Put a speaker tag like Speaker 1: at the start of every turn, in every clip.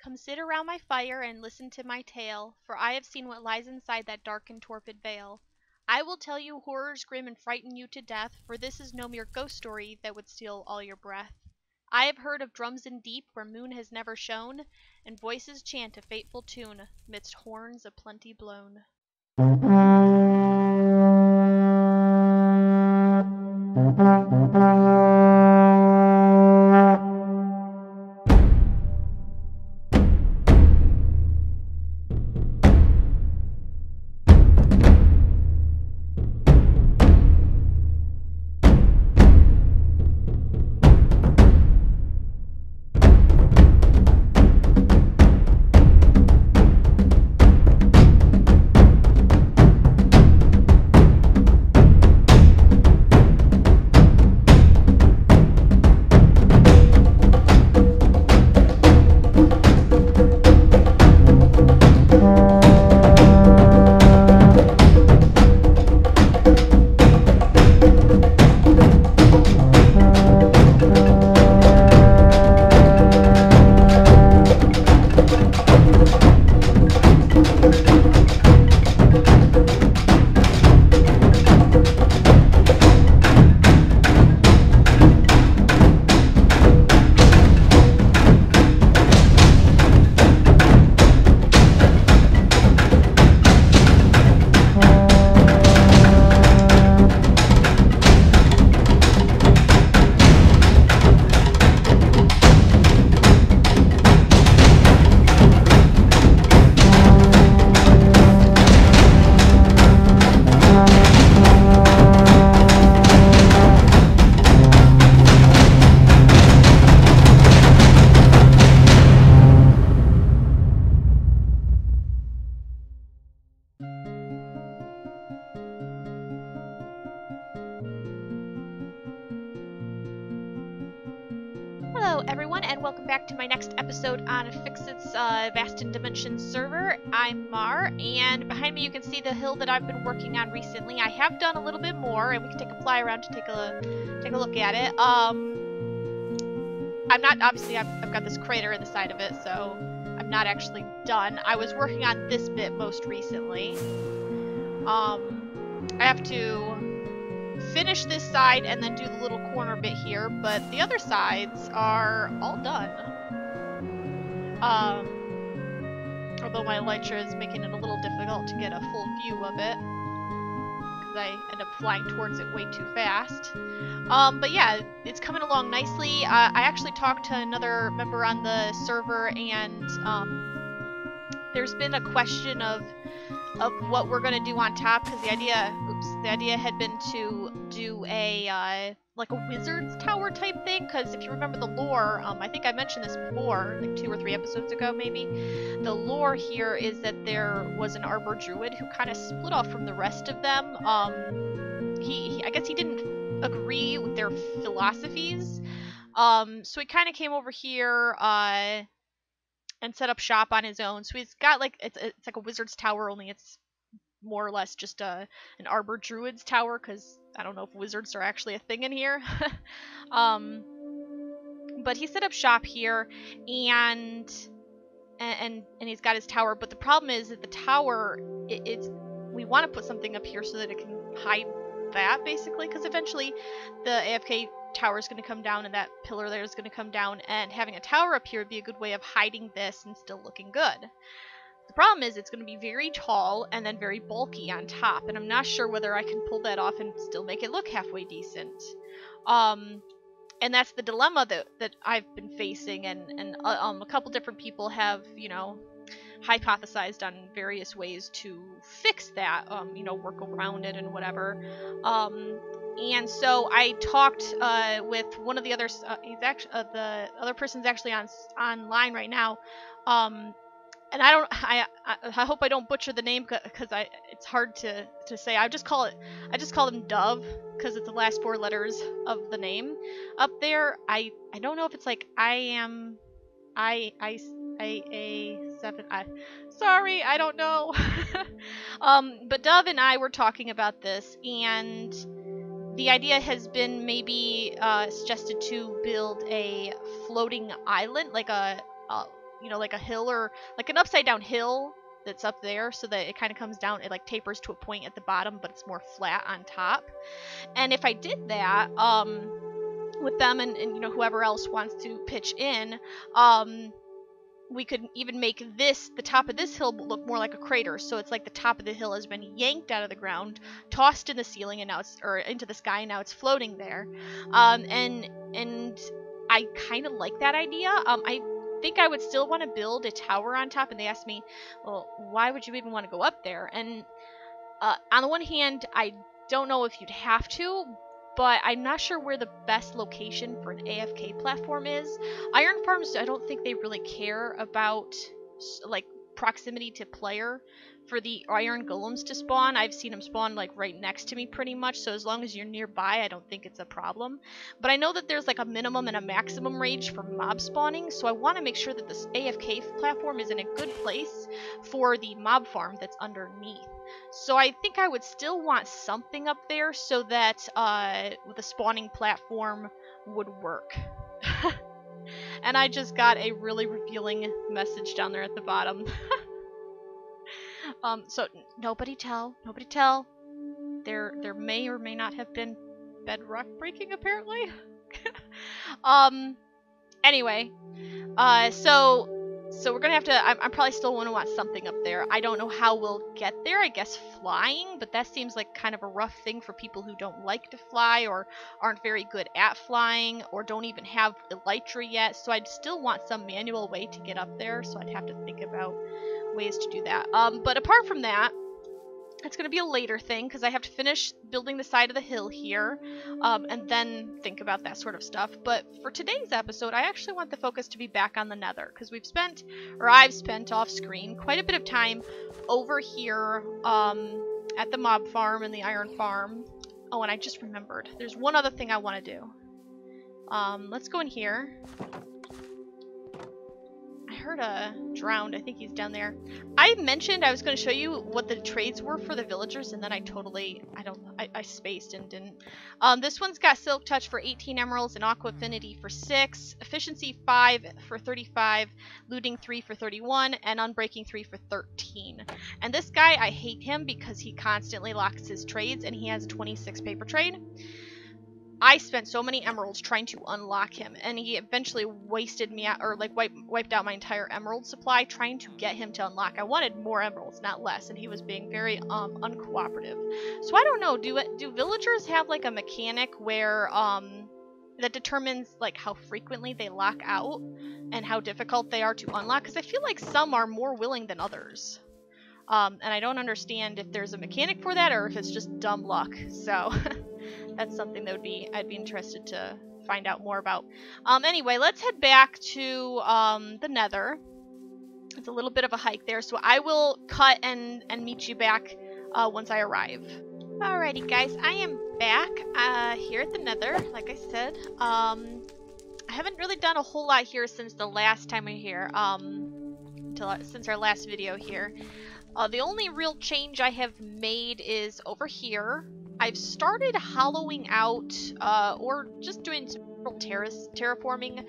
Speaker 1: Come sit around my fire and listen to my tale, for I have seen what lies inside that dark and torpid veil. I will tell you horrors grim and frighten you to death, for this is no mere ghost story that would steal all your breath. I have heard of drums in deep where moon has never shone, and voices chant a fateful tune midst horns aplenty blown. Hello everyone, and welcome back to my next episode on Fixxitt's Vasten Dimensions server. I'm Mar, and behind me you can see the hill that I've been working on recently. I have done a little bit more, and we can take a fly around to take a look at it. I'm not, obviously I've got this crater in the side of it, so I'm not actually done. I was working on this bit most recently. I have to finish this side and then do the little corner bit here, but the other sides are all done. Although my elytra is making it a little difficult to get a full view of it, because I end up flying towards it way too fast. But yeah, it's coming along nicely. I actually talked to another member on the server, and there's been a question of what we're gonna do on top, because the idea had been to do a like a wizard's tower type thing, because if you remember the lore, I think I mentioned this before, like 2 or 3 episodes ago maybe. The lore here is that there was an arbor druid who kind of split off from the rest of them. I guess he didn't agree with their philosophies, so he kind of came over here and set up shop on his own. So he's got like, it's like a wizard's tower, only it's more or less just an arbor druid's tower, because I don't know if wizards are actually a thing in here. But he set up shop here, and he's got his tower. But the problem is that the tower, we want to put something up here so that it can hide that, basically, because eventually the AFK tower is going to come down, and that pillar there is going to come down, and having a tower up here would be a good way of hiding this and still looking good. The problem is it's going to be very tall and then very bulky on top, and I'm not sure whether I can pull that off and still make it look halfway decent. And that's the dilemma that I've been facing, and a couple different people have, you know, hypothesized on various ways to fix that, you know, work around it and whatever. And so I talked with one of the others. He's actually the other person's actually online right now. And I hope I don't butcher the name, because it's hard to say. I just call him Dove, because it's the last 4 letters of the name up there. I don't know if it's like IA7. Sorry, I don't know. But Dove and I were talking about this, and the idea has been maybe suggested to build a floating island, like you know, like a hill or like an upside down hill that's up there, so that it kind of comes down, it like tapers to a point at the bottom, but it's more flat on top. And if I did that, with them and you know, whoever else wants to pitch in, we could even make the top of this hill look more like a crater. So it's like the top of the hill has been yanked out of the ground, tossed in the ceiling, and now or into the sky, and now it's floating there. And I kind of like that idea. I think I would still want to build a tower on top, and they asked me, well, why would you even want to go up there? And on the one hand, I don't know if you'd have to, but I'm not sure where the best location for an AFK platform is. Iron farms, I don't think they really care about like proximity to player for the iron golems to spawn. I've seen them spawn like right next to me pretty much, so as long as you're nearby, I don't think it's a problem. But I know that there's like a minimum and a maximum range for mob spawning, so I want to make sure that this AFK platform is in a good place for the mob farm that's underneath. So I think I would still want something up there so that the spawning platform would work. And I just got a really revealing message down there at the bottom. So nobody tell. There may or may not have been bedrock breaking, apparently. Anyway, so we're gonna have to, I'm probably still gonna want something up there. I don't know how we'll get there. I guess flying, but that seems like kind of a rough thing for people who don't like to fly or aren't very good at flying or don't even have elytra yet. So I'd still want some manual way to get up there, so I'd have to think about ways to do that. But apart from that, it's going to be a later thing because I have to finish building the side of the hill here, and then think about that sort of stuff. But for today's episode, I actually want the focus to be back on the Nether because I've spent off screen quite a bit of time over here at the mob farm and the iron farm. Oh, and I just remembered. There's one other thing I want to do. Let's go in here. I heard a drowned. I think he's down there. I mentioned I was going to show you what the trades were for the villagers, and then I spaced and didn't. This one's got Silk Touch for 18 emeralds and Aqua Affinity for 6, Efficiency 5 for 35, Looting 3 for 31, and Unbreaking 3 for 13. And this guy, I hate him because he constantly locks his trades, and he has a 26 paper trade. I spent so many emeralds trying to unlock him, and he eventually wasted me out, or like wiped out my entire emerald supply trying to get him to unlock. I wanted more emeralds, not less, and he was being very uncooperative. So I don't know, do villagers have like a mechanic where that determines like how frequently they lock out and how difficult they are to unlock? Because I feel like some are more willing than others. And I don't understand if there's a mechanic for that or if it's just dumb luck. So that's something that I'd be interested to find out more about. Anyway, let's head back to the Nether. It's a little bit of a hike there, so I will cut and meet you back once I arrive. Alrighty guys, I am back here at the Nether, like I said. I haven't really done a whole lot here since the last time we were here, since our last video here. The only real change I have made is over here. I've started hollowing out, or just doing some terraforming,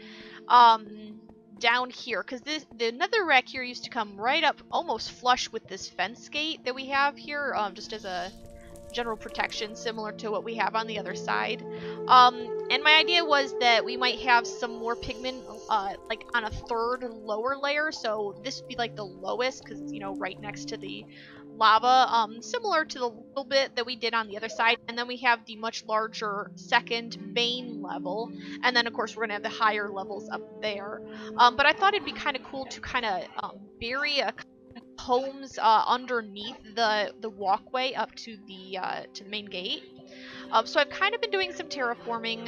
Speaker 1: down here, because the nether rack here used to come right up almost flush with this fence gate that we have here, just as a general protection, similar to what we have on the other side. And my idea was that we might have some more pigment, like on a third lower layer, so this would be like the lowest, because it's, you know, right next to the lava, similar to the little bit that we did on the other side. And then we have the much larger second main level, and then of course we're gonna have the higher levels up there. But I thought it'd be kind of cool to kind of bury a homes underneath the walkway up to the main gate. So I've kind of been doing some terraforming,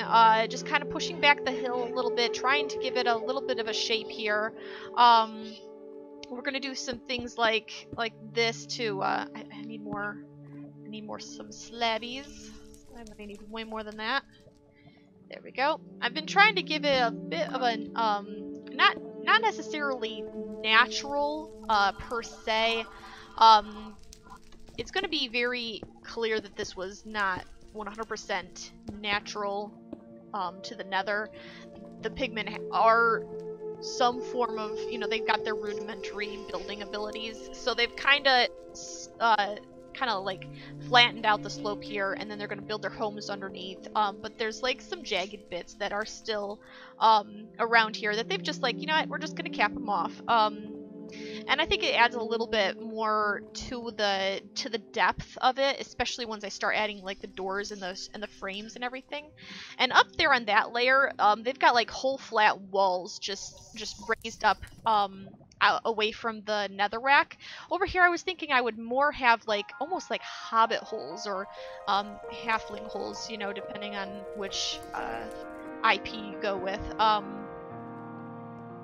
Speaker 1: just kind of pushing back the hill a little bit, trying to give it a little bit of a shape here. We're gonna do some things like this too. I need some slabbies. I need way more than that. There we go. I've been trying to give it a bit of a not necessarily natural per se. It's going to be very clear that this was not 100% natural to the Nether. The pigment are some form of, you know, they've got their rudimentary building abilities, so they've kind of like flattened out the slope here, and then they're going to build their homes underneath. But there's like some jagged bits that are still around here that they've just like, you know what, we're just going to cap them off. And I think it adds a little bit more to the depth of it, especially once I start adding like the doors and the frames and everything. And up there on that layer, they've got like whole flat walls just raised up out, away from the netherrack. Over here I was thinking I would more have like almost like hobbit holes or halfling holes, you know, depending on which IP you go with.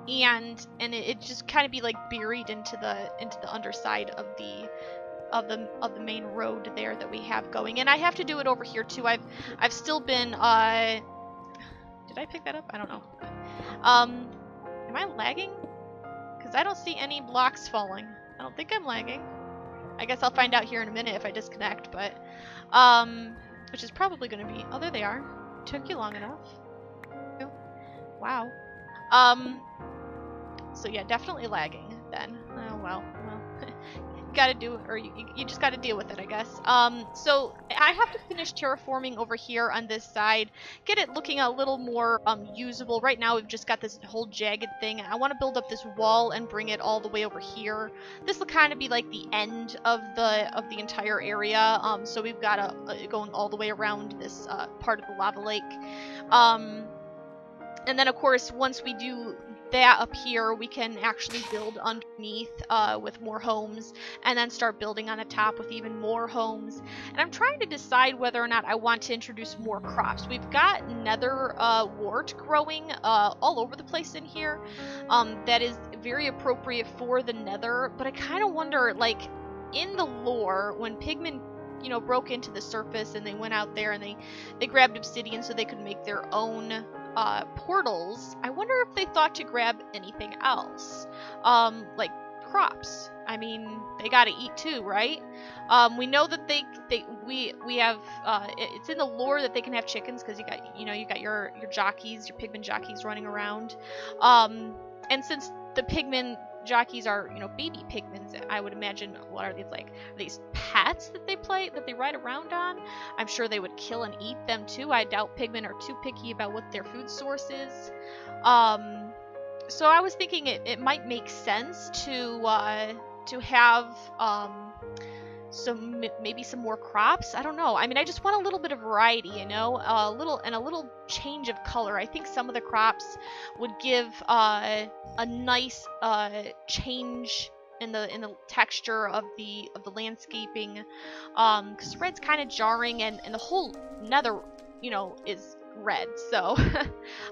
Speaker 1: And it just kind of be like buried into the underside of the main road there that we have going. And I have to do it over here too. I've still been did I pick that up? I don't know. Am I lagging? Because I don't see any blocks falling. I don't think I'm lagging. I guess I'll find out here in a minute if I disconnect, but which is probably going to be, oh, there they are. Took you long enough. Wow. So yeah, definitely lagging then. Oh well. Gotta do, or you just gotta deal with it, I guess. So I have to finish terraforming over here on this side, get it looking a little more usable. Right now we've just got this whole jagged thing. I want to build up this wall and bring it all the way over here. This will kind of be like the end of the entire area. So we've got going all the way around this part of the lava lake. And then of course once we do that up here, we can actually build underneath with more homes, and then start building on the top with even more homes. And I'm trying to decide whether or not I want to introduce more crops. We've got nether wart growing all over the place in here. That is very appropriate for the nether, but I kind of wonder, like, in the lore, when pigmen, you know, broke into the surface and they went out there and they grabbed obsidian so they could make their own portals, I wonder if they thought to grab anything else, like crops. I mean, they gotta eat too, right? We know that we have it's in the lore that they can have chickens, because you got your jockeys, your pigman jockeys running around, and since the pigman jockeys are, you know, baby pigments, I would imagine, what are these like? Are these pets that they ride around on? I'm sure they would kill and eat them too. I doubt pigmen are too picky about what their food source is. So I was thinking it might make sense to have maybe some more crops. I don't know. I mean, I just want a little bit of variety, you know, a little change of color. I think some of the crops would give a nice change in the texture of the landscaping, because red's kind of jarring, and the whole nether, you know, is red. So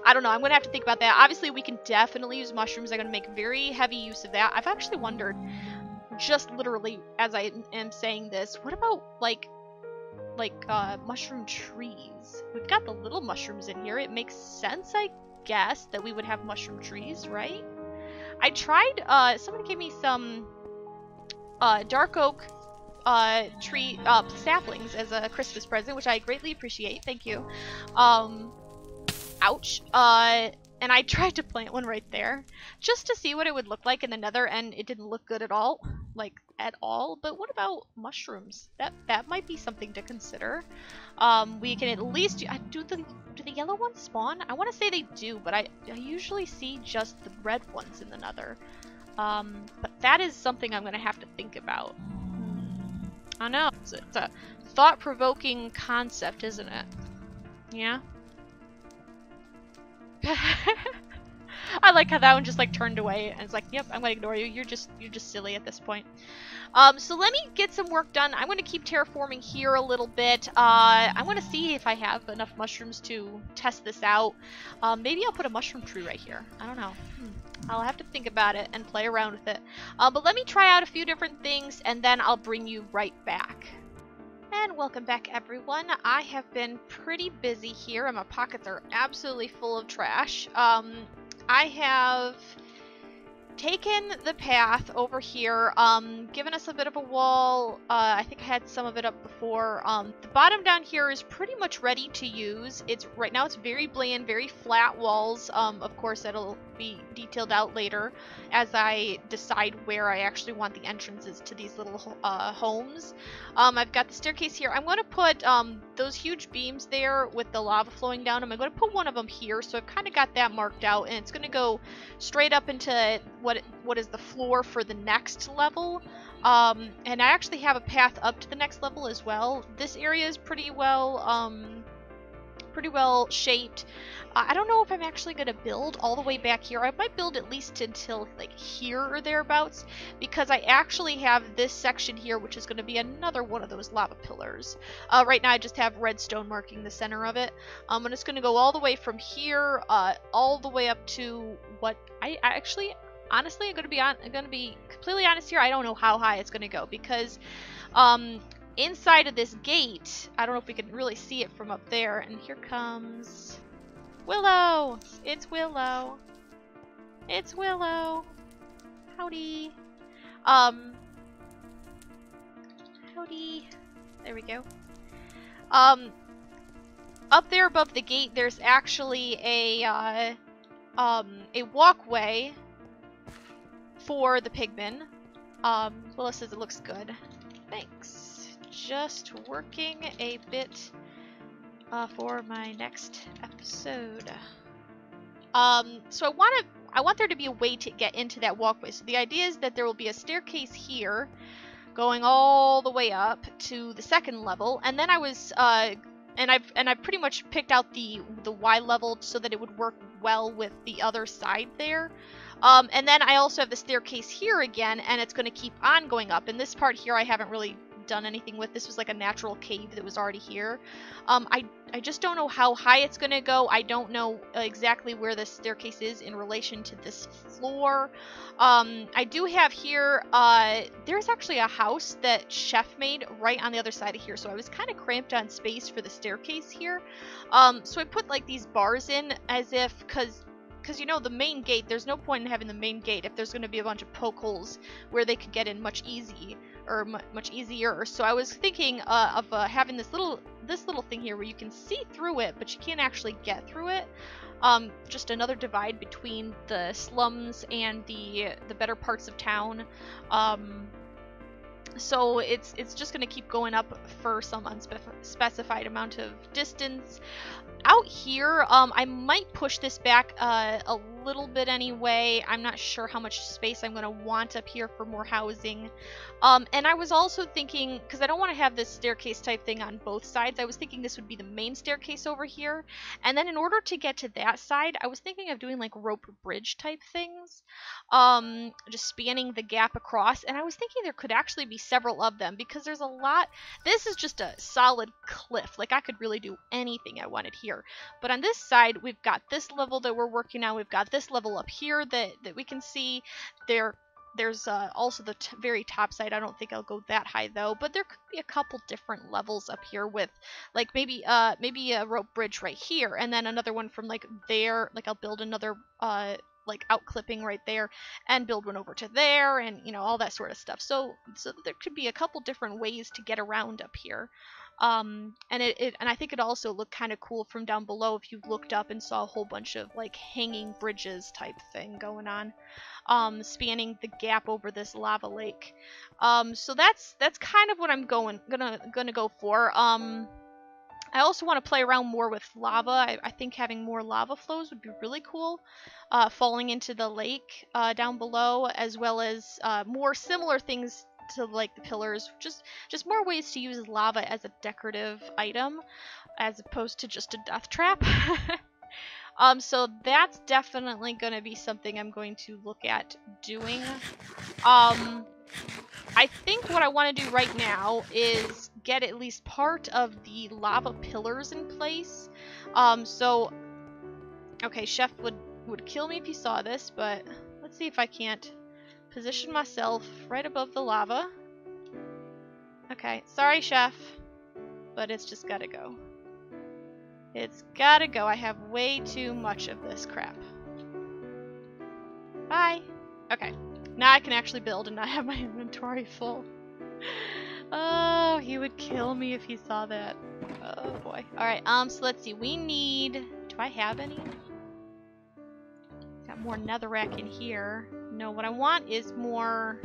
Speaker 1: I don't know. I'm gonna have to think about that. Obviously, we can definitely use mushrooms. I'm gonna make very heavy use of that. I've actually wondered, just literally as I am saying this, what about like mushroom trees? We've got the little mushrooms in here. It makes sense, I guess, that we would have mushroom trees, right? I tried, somebody gave me some dark oak tree saplings as a Christmas present, which I greatly appreciate. Thank you. Ouch. And I tried to plant one right there just to see what it would look like in the nether, and it didn't look good at all. Like, at all. But what about mushrooms? That might be something to consider. We can at least do the yellow ones spawn? I want to say they do, but I usually see just the red ones in the nether. But that is something I'm going to have to think about. I know. It's a thought-provoking concept, isn't it? Yeah? I like how that one just like turned away and it's like, yep, I'm gonna ignore you. You're just silly at this point. So let me get some work done. I'm gonna keep terraforming here a little bit. I want to see if I have enough mushrooms to test this out. Maybe I'll put a mushroom tree right here. I don't know. I'll have to think about it and play around with it. But let me try out a few different things, and then I'll bring you right back. And welcome back, everyone. I have been pretty busy here, and my pockets are absolutely full of trash. I have taken the path over here, given us a bit of a wall. I think I had some of it up before. The bottom down here is pretty much ready to use. Right now it's very bland, very flat walls. Of course that'll be detailed out later as I decide where I actually want the entrances to these little homes. I've got the staircase here. I'm going to put those huge beams there with the lava flowing down them. I'm going to put one of them here, so I've kind of got that marked out, and it's going to go straight up into what is the floor for the next level. And I actually have a path up to the next level as well. This area is pretty well shaped. I don't know if I'm actually going to build all the way back here. I might build at least until like here or thereabouts, because I actually have this section here, which is going to be another one of those lava pillars. Right now I just have redstone marking the center of it. And it's going to go all the way from here, all the way up to what I actually, honestly, I'm going to be completely honest here. I don't know how high it's going to go, because inside of this gate, I don't know if we can really see it from up there, and here comes Willow. It's Willow. It's Willow. Howdy. Howdy. There we go. Up there above the gate, there's actually a walkway for the pigmen. Willow says it looks good. Thanks. Just working a bit for my next episode. So I want there to be a way to get into that walkway. So the idea is that there will be a staircase here going all the way up to the second level, and then I was and I've pretty much picked out the Y level so that it would work well with the other side there. And then I also have the staircase here again, and it's going to keep on going up. And this part here I haven't really done anything with. This was like a natural cave that was already here. I just don't know how high it's going to go. I don't know exactly where this staircase is in relation to this floor. I do have here, there's actually a house that Chef made right on the other side of here, so I was kind of cramped on space for the staircase here. So I put like these bars in as if, because you know, the main gate, there's no point in having the main gate if there's going to be a bunch of poke holes where they could get in much easier. So I was thinking of having this little thing here where you can see through it, but you can't actually get through it. Just another divide between the slums and the better parts of town. So it's just going to keep going up for some unspecified amount of distance. Out here, I might push this back a little bit anyway. I'm not sure how much space I'm going to want up here for more housing. And I was also thinking, because I don't want to have this staircase type thing on both sides, I was thinking this would be the main staircase over here. And then in order to get to that side, I was thinking of doing like rope bridge type things. Just spanning the gap across. And I was thinking there could actually be several of them, because there's a lot. This is just a solid cliff. Like, I could really do anything I wanted here. But on this side, we've got this level that we're working on. We've got this level up here that we can see. There's also the very top side. I don't think I'll go that high though, but there could be a couple different levels up here with like maybe a rope bridge right here, and then another one from like there. Like, I'll build another like out clipping right there and build one over to there, and you know, all that sort of stuff. So there could be a couple different ways to get around up here. And I think it also looked kind of cool from down below if you looked up and saw a whole bunch of like hanging bridges type thing going on, spanning the gap over this lava lake. So that's kind of what I'm gonna go for. I also want to play around more with lava. I think having more lava flows would be really cool, falling into the lake down below, as well as more similar things to like the pillars, just more ways to use lava as a decorative item as opposed to just a death trap. So that's definitely going to be something I'm going to look at doing. I think what I want to do right now is get at least part of the lava pillars in place. So okay, Chef would kill me if he saw this, but let's see if I can't position myself right above the lava. Okay, sorry, Chef, but it's just gotta go. It's gotta go. I have way too much of this crap. Bye. Okay. Now I can actually build and not have my inventory full. Oh, he would kill me if he saw that. Oh boy. Alright, so let's see. We need... Do I have any? Got more netherrack in here. No, what I want is more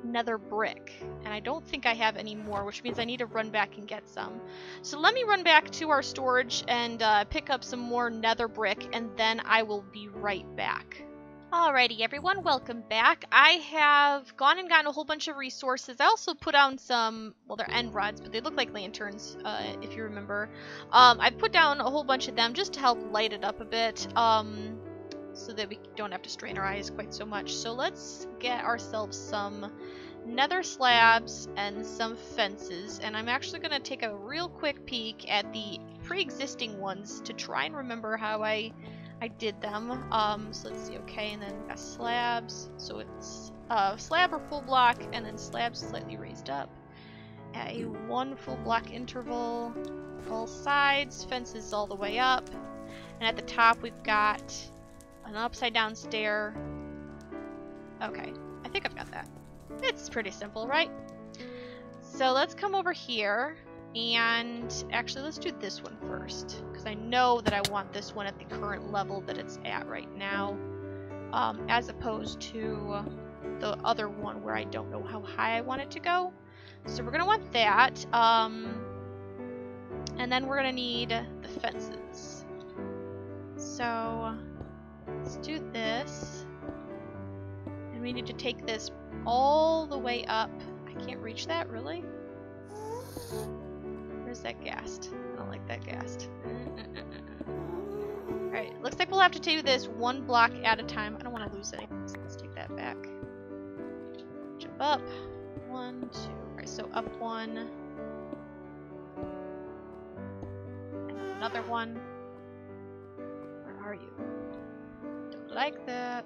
Speaker 1: nether brick. And I don't think I have any more, which means I need to run back and get some. So let me run back to our storage and pick up some more nether brick, and then I will be right back. Alrighty everyone, welcome back. I have gone and gotten a whole bunch of resources. I also put down some, well they're end rods, but they look like lanterns, if you remember. I put down a whole bunch of them just to help light it up a bit, so that we don't have to strain our eyes quite so much. So let's get ourselves some nether slabs and some fences, and I'm actually going to take a real quick peek at the pre-existing ones to try and remember how I did them. So let's see, okay, and then we got slabs, so it's slab or full block, and then slabs slightly raised up at a 1 full block interval, all sides, fences all the way up, and at the top we've got an upside down stair. Okay, I think I've got that. It's pretty simple, right? So let's come over here. And actually, let's do this one first, because I know that I want this one at the current level that it's at right now, as opposed to the other one where I don't know how high I want it to go. So we're going to want that, and then we're going to need the fences. So let's do this, and we need to take this all the way up. I can't reach that, really? Where's that ghast? I don't like that ghast. Alright, looks like we'll have to do this 1 block at a time. I don't want to lose anything, so let's take that back. Jump up. 1, 2. Alright, so up 1. And another one. Where are you? Don't like that.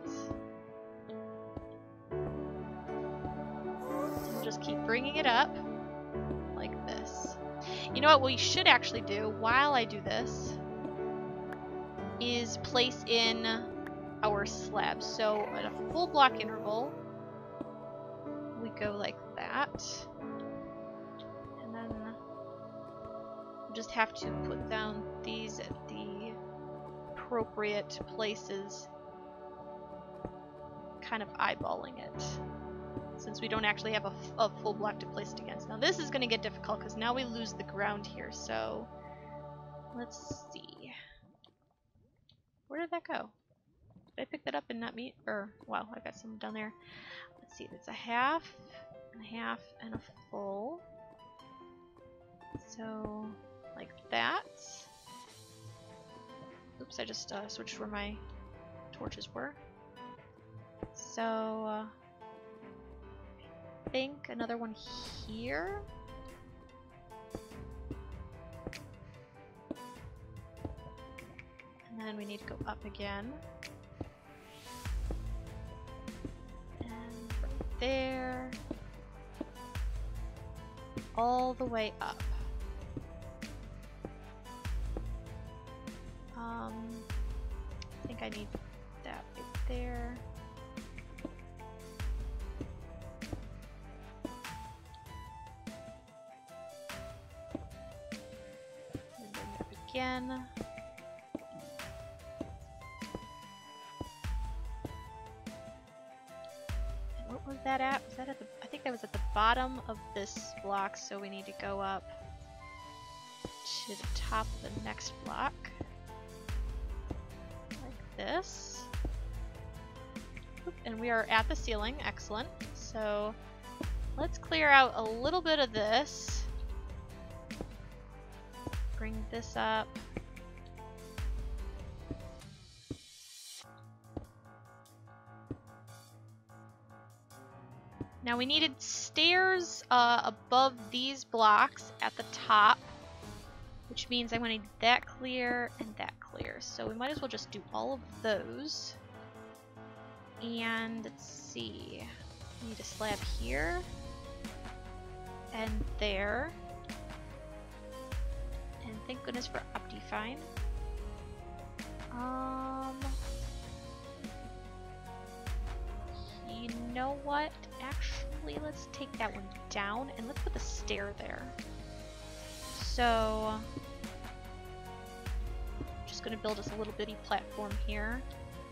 Speaker 1: We'll just keep bringing it up. Like this. You know what we should actually do while I do this is place in our slabs. So at a full block interval, we go like that. And then we just have to put down these at the appropriate places, kind of eyeballing it, since we don't actually have a full block to place it against. Now this is going to get difficult because now we lose the ground here, so let's see. Where did that go? Did I pick that up and not meet? Or, wow, I got some down there. Let's see, it's a half, and a half, and a full. So, like that. Oops, I just switched where my torches were. So, I think another one here. And then we need to go up again. And from there, all the way up. I think I need that right there. And bring it up again. What was that at? Was that at the? I think that was at the bottom of this block, so we need to go up to the top of the next block. Like this. Oop, and we are at the ceiling. Excellent. So let's clear out a little bit of this. Bring this up. Now we needed stairs above these blocks at the top, which means I'm going to need that clear and that clear. So we might as well just do all of those. And let's see, we need a slab here and there. And thank goodness for Optifine. you know what? Actually, let's take that one down and let's put the stair there. So, I'm just going to build us a little bitty platform here.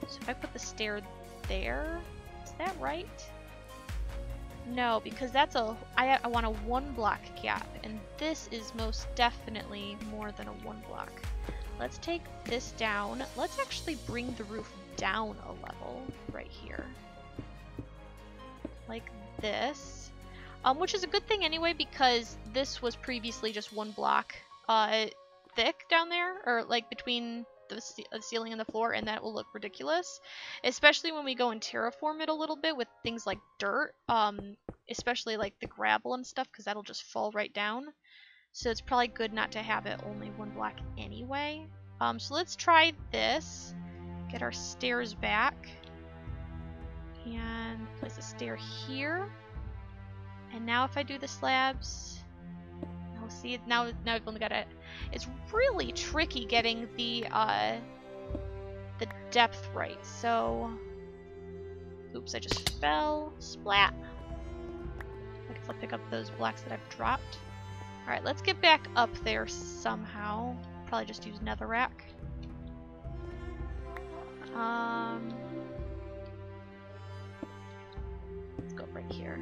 Speaker 1: So if I put the stair there, is that right? No, because that's I want a 1 block gap, and this is most definitely more than a 1 block. Let's take this down. Let's actually bring the roof down a level right here. Like this. Which is a good thing anyway, because this was previously just 1 block thick down there, or like between the ceiling and the floor, and that will look ridiculous, especially when we go and terraform it a little bit with things like dirt, especially like the gravel and stuff, because that'll just fall right down. So it's probably good not to have it only 1 block anyway. So let's try this, get our stairs back, and place a stair here. And now if I do the slabs, oh, see, now I've only got it. It's really tricky getting the depth right. So, oops, I just fell. Splat. I guess I'll pick up those blocks that I've dropped. Alright, let's get back up there somehow. Probably just use netherrack. Let's go right here.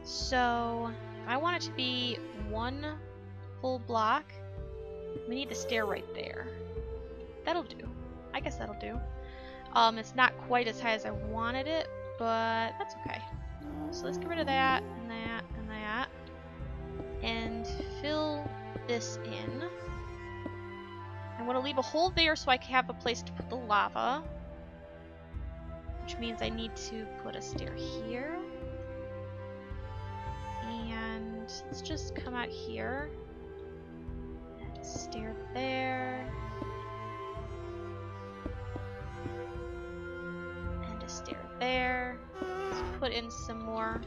Speaker 1: So, if I want it to be 1 full block, we need the stair right there. That'll do. I guess that'll do. It's not quite as high as I wanted it, but that's okay. So let's get rid of that, and that, and that. And fill this in. I want to leave a hole there so I can have a place to put the lava. Which means I need to put a stair here. And let's just come out here. And a stair there. And a stair there. Let's put in some more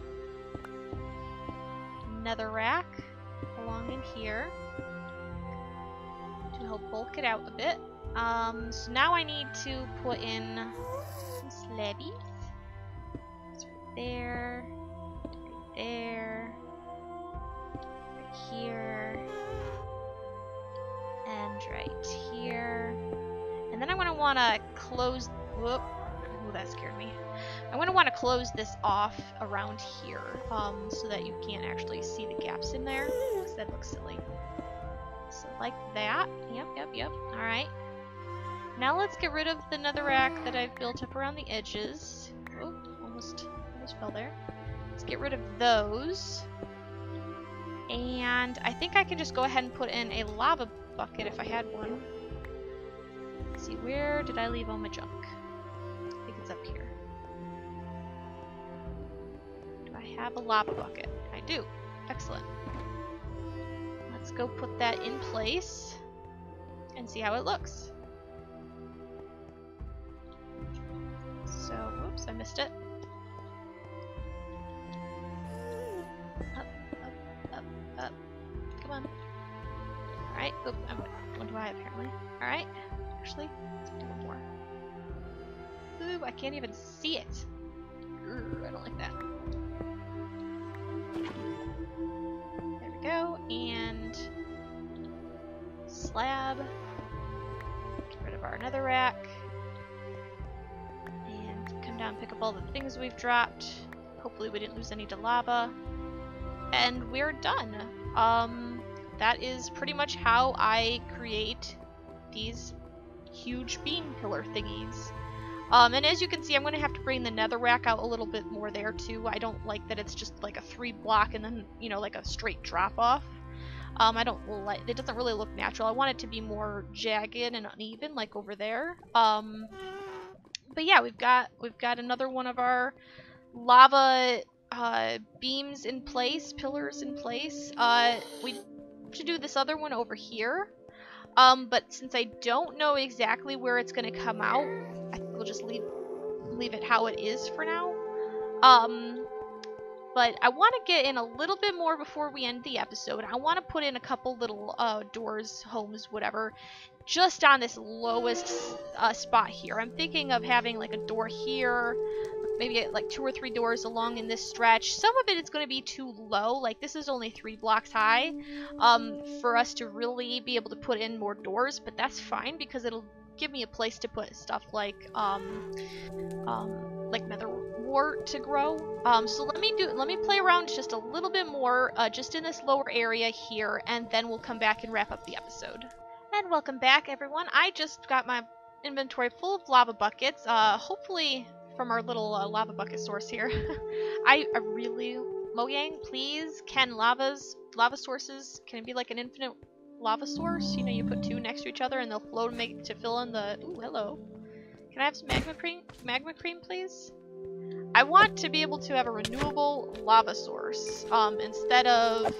Speaker 1: netherrack along in here to help bulk it out a bit. So now I need to put in some slabbies. It's right there, right there, right here, and right here. And then I'm going to want to close, whoop, ooh, that scared me. I'm going to want to close this off around here, so that you can't actually see the gaps in there, because that looks silly. So like that. Yep. Alright. Now let's get rid of the netherrack that I've built up around the edges. Oh, almost fell there. Let's get rid of those. And I think I can just go ahead and put in a lava bucket if I had one. Let's see, where did I leave all my junk? I think it's up here. Do I have a lava bucket? I do. Excellent. Let's go put that in place and see how it looks. So, whoops, I missed it. Up. Come on. Alright, oop, one do I have apparently. Alright, actually, let's do one more. Ooh, I can't even see it. Ooh, I don't like that. There we go, and slab. Get rid of our netherrack. And come down and pick up all the things we've dropped. Hopefully we didn't lose any to lava. And we're done. That is pretty much how I create these huge beam pillar thingies. And as you can see, I'm going to have to bring the netherrack out a little bit more there too. I don't like that it's just like a 3 block and then, you know, like a straight drop off. I don't like, it doesn't really look natural. I want it to be more jagged and uneven like over there. But yeah, we've got another one of our lava beams in place, pillars in place. We should do this other one over here. But since I don't know exactly where it's going to come out, I think we'll just leave it how it is for now. But I want to get in a little bit more before we end the episode. I want to put in a couple little doors, homes, whatever, just on this lowest spot here. I'm thinking of having like a door here, maybe like 2 or 3 doors along in this stretch. Some of it is going to be too low, like this is only 3 blocks high, for us to really be able to put in more doors, but that's fine because it'll give me a place to put stuff like nether wart to grow. So let me play around just a little bit more, just in this lower area here, and then we'll come back and wrap up the episode. And welcome back, everyone. I just got my inventory full of lava buckets, hopefully from our little lava bucket source here. I really, Mojang, please, can lava sources, can it be like an infinite lava source? You know, you put 2 next to each other and they'll flow to fill in the, ooh, hello. Can I have some magma cream, please? I want to be able to have a renewable lava source, instead of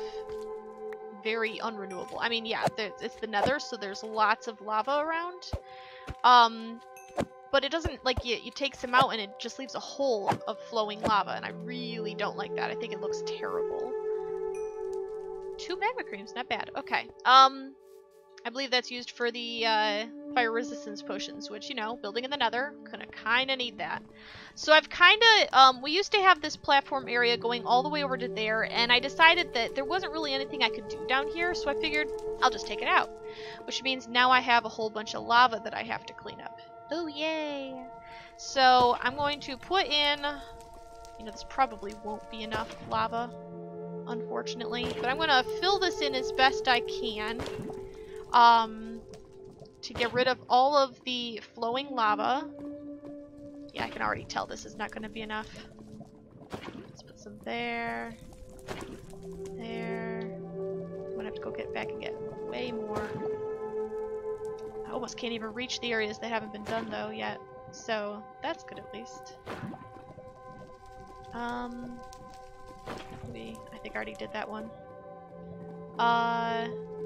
Speaker 1: very unrenewable. I mean, yeah, it's the Nether, so there's lots of lava around. But it doesn't, like, you take some out and it just leaves a hole of flowing lava, and I really don't like that. I think it looks terrible. 2 magma creams, not bad. Okay. I believe that's used for the fire resistance potions, which, you know, building in the Nether, gonna kinda need that. So I've kinda, we used to have this platform area going all the way over to there, and I decided that there wasn't really anything I could do down here, so I figured I'll just take it out. Which means now I have a whole bunch of lava that I have to clean up. Oh, yay! So I'm going to put in, you know, this probably won't be enough lava, unfortunately, but I'm gonna fill this in as best I can. To get rid of all of the flowing lava. Yeah, I can already tell this is not going to be enough. Let's put some there. There. I'm going to have to go get back and get way more. I almost can't even reach the areas that haven't been done, though, yet. So, that's good at least. Maybe, I think I already did that one.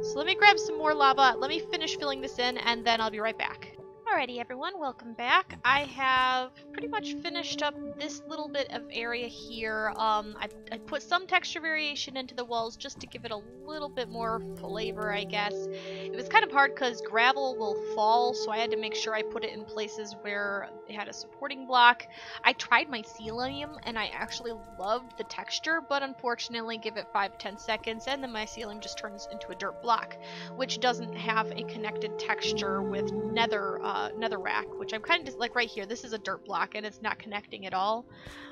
Speaker 1: So let me grab some more lava, let me finish filling this in, and then I'll be right back. Alrighty everyone, welcome back. I have pretty much finished up this little bit of area here. I put some texture variation into the walls just to give it a little bit more flavor, I guess. It was kind of hard because gravel will fall, so I had to make sure I put it in places where it had a supporting block. I tried mycelium and I actually loved the texture, but unfortunately give it 5-10 seconds and then mycelium just turns into a dirt block, which doesn't have a connected texture with netherrack, which I'm kind of just like right here. This is a dirt block and it's not connecting at all.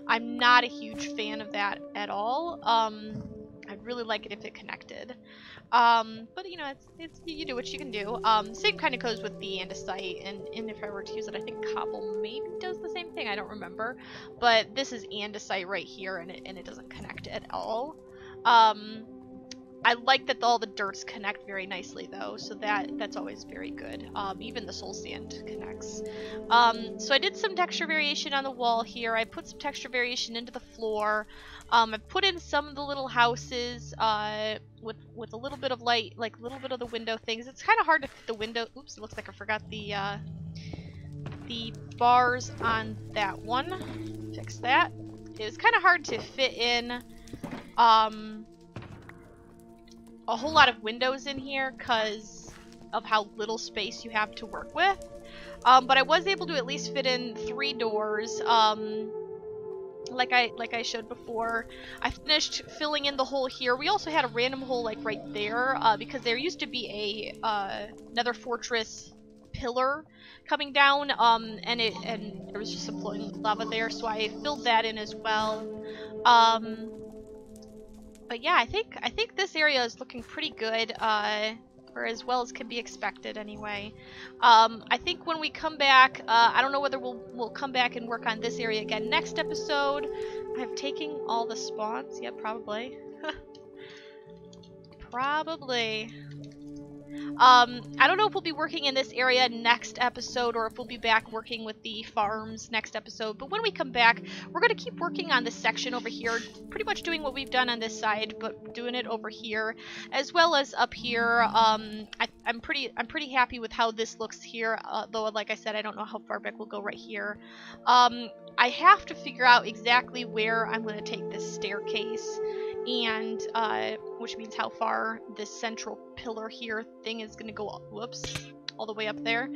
Speaker 1: I'm not a huge fan of that at all. I'd really like it if it connected. But you know, it's you do what you can do. Same kind of goes with the andesite, and if I were to use it, I think cobble maybe does the same thing. I don't remember. But this is andesite right here, and it doesn't connect at all. I like that all the dirts connect very nicely though, so that's always very good. Even the soul sand connects. So I did some texture variation on the wall here. I put some texture variation into the floor. I put in some of the little houses with a little bit of light, like a little bit of the window things. It's kind of hard to fit the window. Oops, it looks like I forgot the bars on that one. Fix that. It was kind of hard to fit in a whole lot of windows in here because of how little space you have to work with. But I was able to at least fit in 3 doors. Like I showed before. I finished filling in the hole here. We also had a random hole like right there because there used to be a nether fortress pillar coming down, and there was just some flowing lava there, so I filled that in as well. But yeah, I think this area is looking pretty good, or as well as can be expected anyway. I think when we come back, I don't know whether we'll come back and work on this area again next episode. I'm taking all the spawns. Yeah, probably. Probably. I don't know if we'll be working in this area next episode or if we'll be back working with the farms next episode, but when we come back, we're going to keep working on this section over here, pretty much doing what we've done on this side, but doing it over here, as well as up here. I'm pretty happy with how this looks here, though, like I said, I don't know how far back we'll go right here. I have to figure out exactly where I'm going to take this staircase, and which means how far this central pillar here thing is going to go, whoops, all the way up there.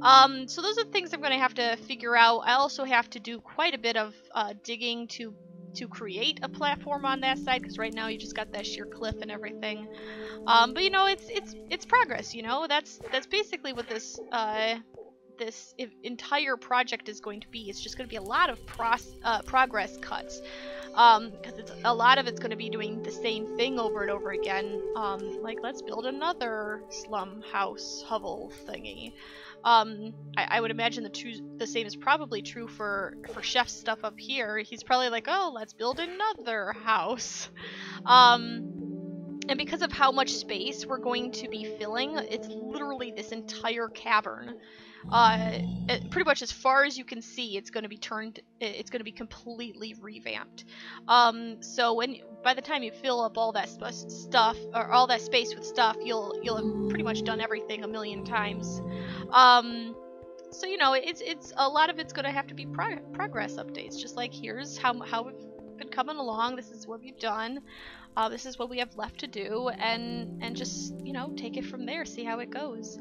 Speaker 1: So those are the things I'm going to have to figure out. I also have to do quite a bit of digging to create a platform on that side, because right now you just got that sheer cliff and everything. But you know, it's progress. You know, that's basically what this this entire project is going to be. It's just going to be a lot of progress cuts. Because a lot of it's going to be doing the same thing over and over again. Like, let's build another slum house hovel thingy. I would imagine the same is probably true for Chef's stuff up here. He's probably like, oh, let's build another house. And because of how much space we're going to be filling, it's literally this entire cavern. Pretty much as far as you can see, it's going to be completely revamped. So by the time you fill up all that stuff, or all that space with stuff, you'll have pretty much done everything a million times. So you know, it's a lot of it's going to have to be progress updates. Just like, here's how we've been coming along. This is what we've done. This is what we have left to do, and just, you know, take it from there, see how it goes.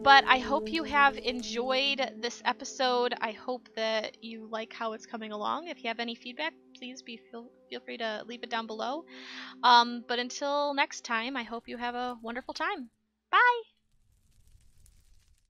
Speaker 1: But I hope you have enjoyed this episode. I hope that you like how it's coming along. If you have any feedback, please feel free to leave it down below. But until next time, I hope you have a wonderful time. Bye!